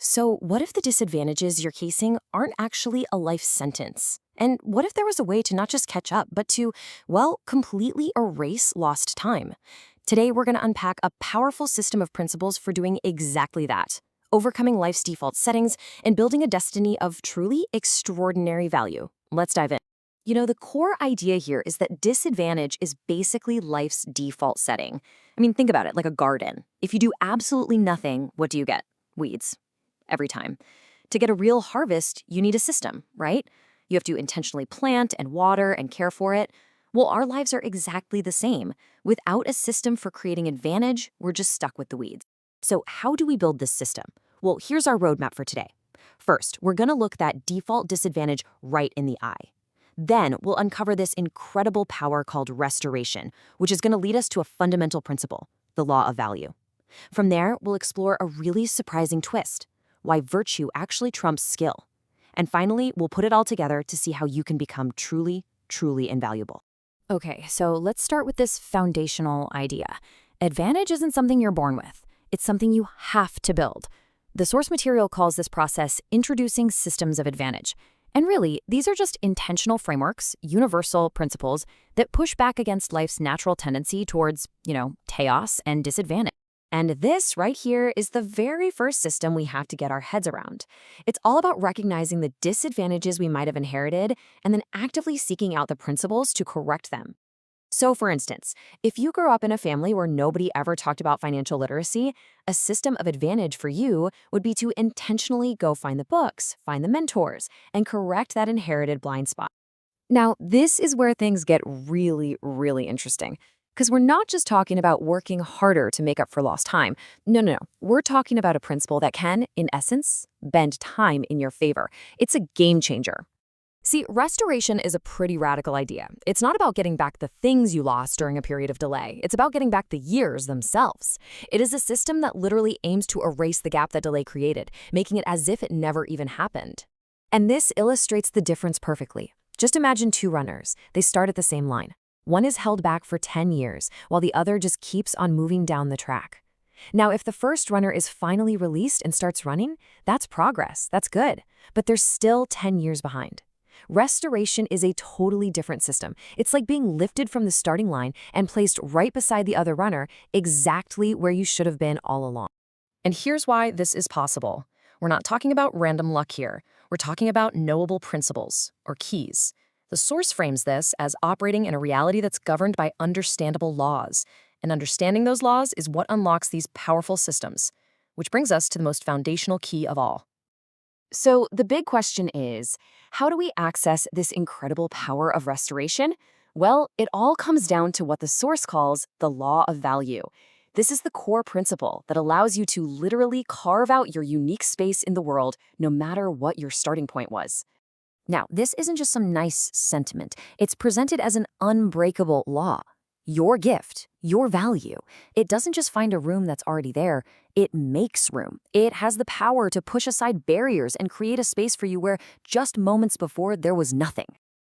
So, what if the disadvantages you're facing aren't actually a life sentence? And what if there was a way to not just catch up, but to, well, completely erase lost time? Today, we're going to unpack a powerful system of principles for doing exactly that, overcoming life's default settings and building a destiny of truly extraordinary value. Let's dive in. The core idea here is that disadvantage is basically life's default setting. Think about it like a garden. If you do absolutely nothing, what do you get? Weeds. Every time. To get a real harvest, you need a system, right? You have to intentionally plant and water and care for it. Well, our lives are exactly the same. Without a system for creating advantage, we're just stuck with the weeds. So how do we build this system? Well, here's our roadmap for today. First, we're going to look that default disadvantage right in the eye. Then we'll uncover this incredible power called restoration, which is going to lead us to a fundamental principle, the law of value. From there, we'll explore a really surprising twist, why virtue actually trumps skill. And finally, we'll put it all together to see how you can become truly, truly invaluable. Okay, so let's start with this foundational idea. Advantage isn't something you're born with. It's something you have to build. The source material calls this process introducing systems of advantage. And really, these are just intentional frameworks, universal principles that push back against life's natural tendency towards, chaos and disadvantage. And this right here is the very first system we have to get our heads around. It's all about recognizing the disadvantages we might have inherited and then actively seeking out the principles to correct them. So for instance, if you grew up in a family where nobody ever talked about financial literacy, a system of advantage for you would be to intentionally go find the books, find the mentors, and correct that inherited blind spot. Now, this is where things get really, really interesting. Because we're not just talking about working harder to make up for lost time. No. We're talking about a principle that can, in essence, bend time in your favor. It's a game changer. See, restoration is a pretty radical idea. It's not about getting back the things you lost during a period of delay. It's about getting back the years themselves. It is a system that literally aims to erase the gap that delay created, making it as if it never even happened. And this illustrates the difference perfectly. Just imagine two runners. They start at the same line. One is held back for 10 years, while the other just keeps on moving down the track. Now, if the first runner is finally released and starts running, that's progress, that's good, but they're still 10 years behind. Restoration is a totally different system. It's like being lifted from the starting line and placed right beside the other runner, exactly where you should have been all along. And here's why this is possible. We're not talking about random luck here. We're talking about knowable principles, or keys. The source frames this as operating in a reality that's governed by understandable laws, and understanding those laws is what unlocks these powerful systems, which brings us to the most foundational key of all. So the big question is, how do we access this incredible power of restoration? Well, it all comes down to what the source calls the law of value. This is the core principle that allows you to literally carve out your unique space in the world, no matter what your starting point was. Now, this isn't just some nice sentiment. It's presented as an unbreakable law. Your gift, your value. It doesn't just find a room that's already there. It makes room. It has the power to push aside barriers and create a space for you where just moments before there was nothing.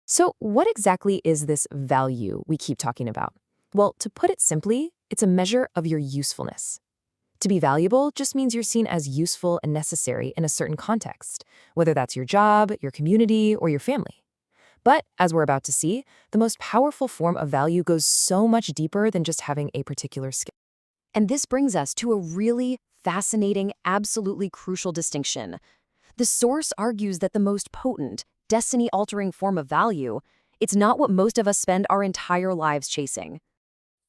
So what exactly is this value we keep talking about? Well, to put it simply, it's a measure of your usefulness. To be valuable just means you're seen as useful and necessary in a certain context, whether that's your job, your community, or your family. But as we're about to see, the most powerful form of value goes so much deeper than just having a particular skill. And this brings us to a really fascinating, absolutely crucial distinction. The source argues that the most potent, destiny-altering form of value, it's not what most of us spend our entire lives chasing.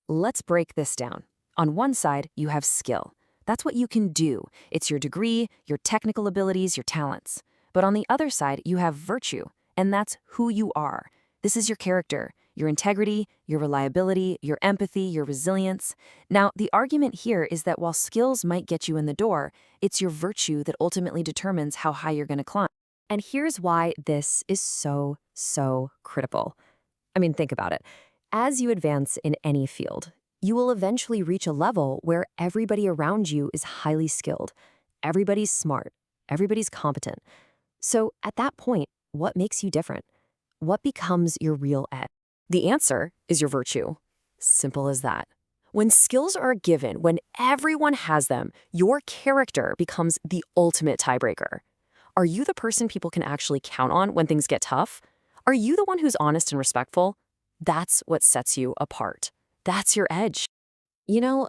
Let's break this down. On one side, you have skill. That's what you can do. It's your degree, your technical abilities, your talents. But on the other side, you have virtue, and that's who you are. This is your character, your integrity, your reliability, your empathy, your resilience. Now, the argument here is that while skills might get you in the door, it's your virtue that ultimately determines how high you're going to climb. And here's why this is so critical. Think about it. As you advance in any field, you will eventually reach a level where everybody around you is highly skilled. Everybody's smart. Everybody's competent. So at that point, what makes you different? What becomes your real edge? The answer is your virtue. Simple as that. When skills are a given, when everyone has them, your character becomes the ultimate tiebreaker. Are you the person people can actually count on when things get tough? Are you the one who's honest and respectful? That's what sets you apart. That's your edge.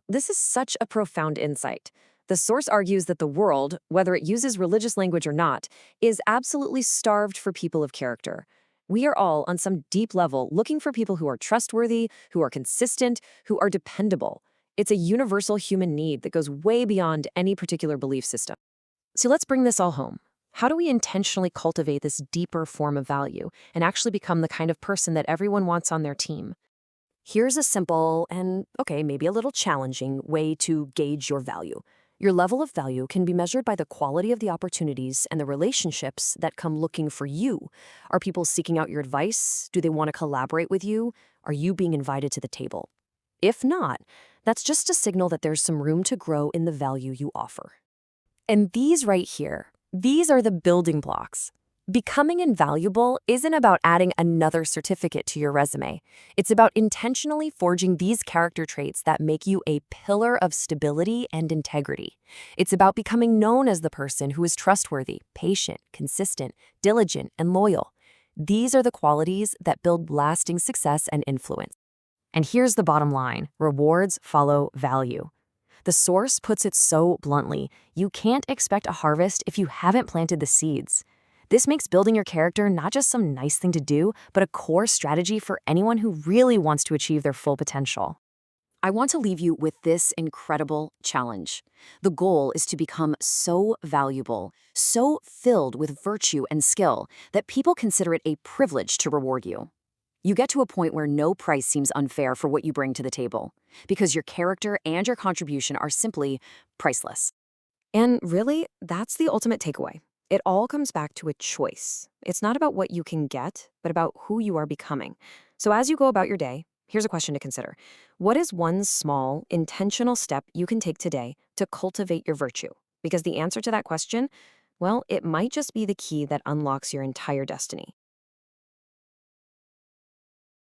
This is such a profound insight. The source argues that the world, whether it uses religious language or not, is absolutely starved for people of character. We are all, on some deep level, looking for people who are trustworthy, who are consistent, who are dependable. It's a universal human need that goes way beyond any particular belief system. So let's bring this all home. How do we intentionally cultivate this deeper form of value and actually become the kind of person that everyone wants on their team? Here's a simple and, okay, maybe a little challenging way to gauge your value. Your level of value can be measured by the quality of the opportunities and the relationships that come looking for you. Are people seeking out your advice? Do they want to collaborate with you? Are you being invited to the table? If not, that's just a signal that there's some room to grow in the value you offer. And these right here, these are the building blocks. Becoming invaluable isn't about adding another certificate to your resume. It's about intentionally forging these character traits that make you a pillar of stability and integrity. It's about becoming known as the person who is trustworthy, patient, consistent, diligent, and loyal. These are the qualities that build lasting success and influence. And here's the bottom line: rewards follow value. The source puts it so bluntly: you can't expect a harvest if you haven't planted the seeds. This makes building your character not just some nice thing to do, but a core strategy for anyone who really wants to achieve their full potential. I want to leave you with this incredible challenge. The goal is to become so valuable, so filled with virtue and skill, that people consider it a privilege to reward you. You get to a point where no price seems unfair for what you bring to the table, because your character and your contribution are simply priceless. And really, that's the ultimate takeaway. It all comes back to a choice. It's not about what you can get, but about who you are becoming. So as you go about your day, here's a question to consider. What is one small, intentional step you can take today to cultivate your virtue? Because the answer to that question, well, it might just be the key that unlocks your entire destiny.